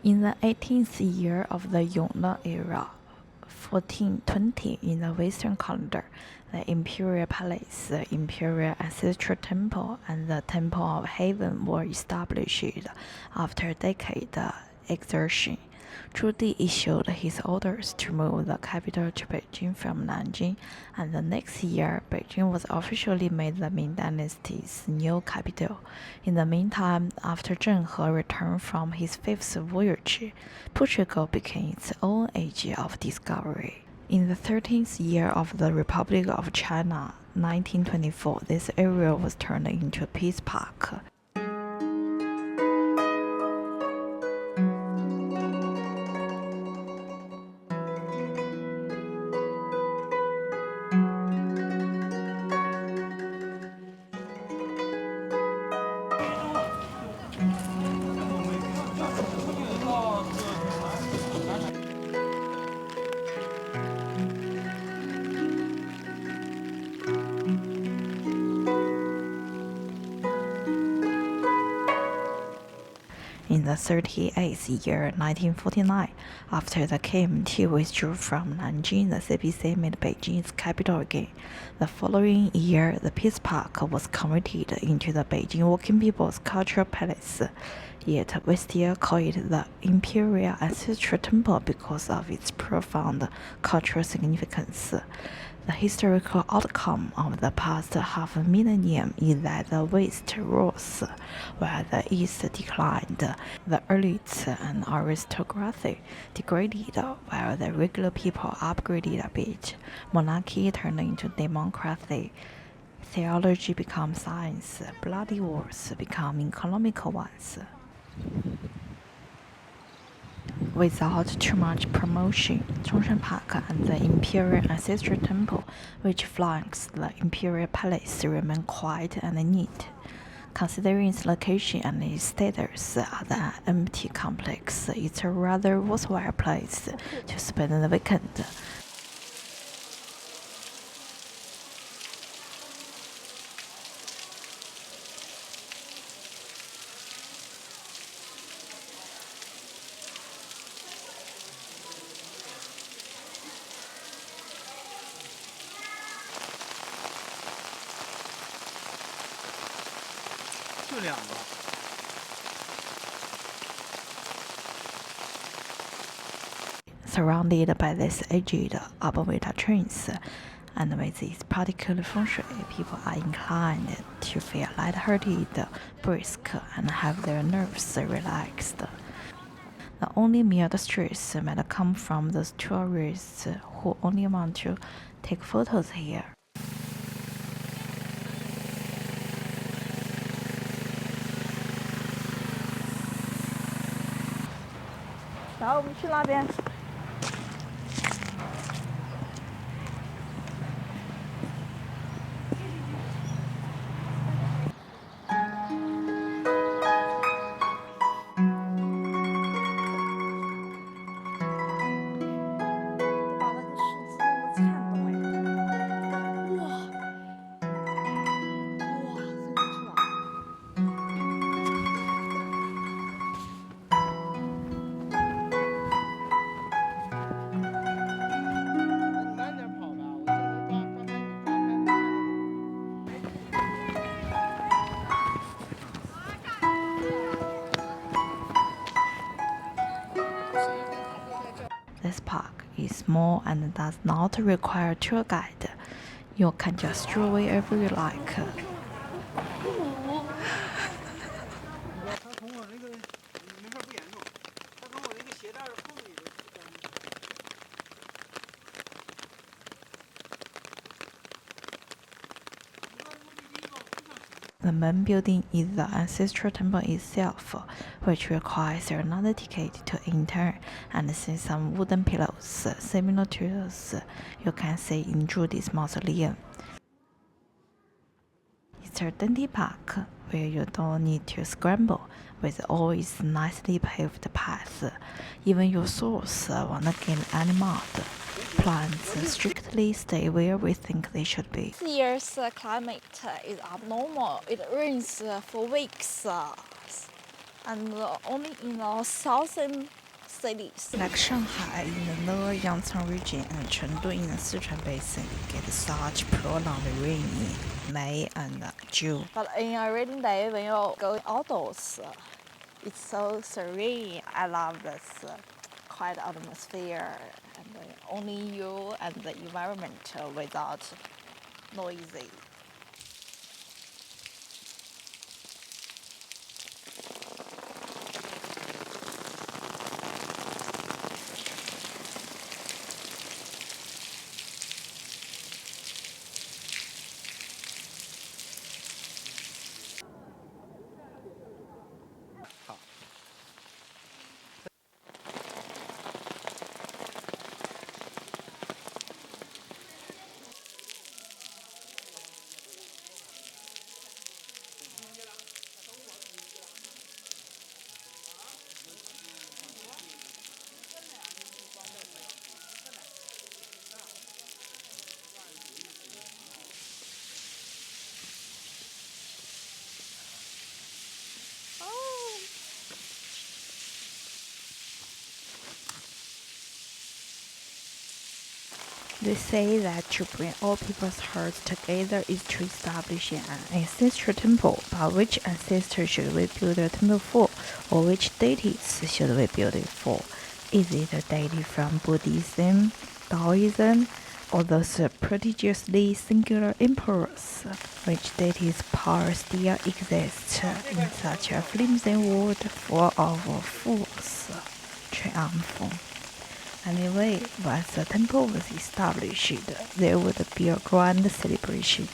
In the 18th year of the Yongle era, 1420 in the Western calendar, the Imperial Palace, the Imperial Ancestral Temple, and the Temple of Heaven were established after a decade exertion. Zhu Di issued his orders to move the capital to Beijing from Nanjing, and the next year, Beijing was officially made the Ming Dynasty's new capital. In the meantime, after Zheng He returned from his fifth voyage, Portugal became its own age of discovery. In the 13th year of the Republic of China, 1924, this area was turned into a peace park. In the 38th year, 1949, after the KMT withdrew from Nanjing, the CPC made Beijing its capital again. The following year, the Peace Park was converted into the Beijing Working People's Cultural Palace. Yet, we still call it the Imperial Ancestral Temple because of its profound cultural significance. The historical outcome of the past half millennium is that the West rose, while the East declined. The elites and aristocracy degraded, while the regular people upgraded a bit. Monarchy turned into democracy. Theology became science. Bloody wars become economical ones. Without too much promotion, Zhongshan Park and the Imperial Ancestral Temple, which flanks the Imperial Palace, remain quiet and neat. Considering its location and its status as an empty complex, it's a rather worthwhile place to spend the weekend. Surrounded by these aged Abovita trees, and with its particular feng shui, people are inclined to feel lighthearted, brisk, and have their nerves relaxed. The only mild stress might come from those tourists who only want to take photos here. 然后我们去那边。This park is small and does not require a tour guide. You can just stroll wherever you like. The main building is the Ancestral Temple itself, which requires another ticket to enter, and see some wooden pillars similar to those you can see in Zhudi's mausoleum. It's a dainty park where you don't need to scramble with all its nicely paved paths. Even your soles won't get any mud. Plants strictly stay where we think they should be. This year's climate is abnormal. It rains for weeks. and only in the southern cities. Like Shanghai in the lower Yangtze region and Chengdu in the Sichuan basin get such prolonged rain in May and June. But in a rainy day, when you go outdoors, it's so serene. I love this quiet atmosphere and only you and the environment without noisy. They say that to bring all people's hearts together is to establish an ancestral temple, but which ancestor should we build a temple for, or which deities should we build it for? Is it a deity from Buddhism, Taoism, or those prodigiously singular emperors? Which deity's power still exists in such a flimsy world full of false triumph? Anyway, once the temple was established, there would be a grand celebration.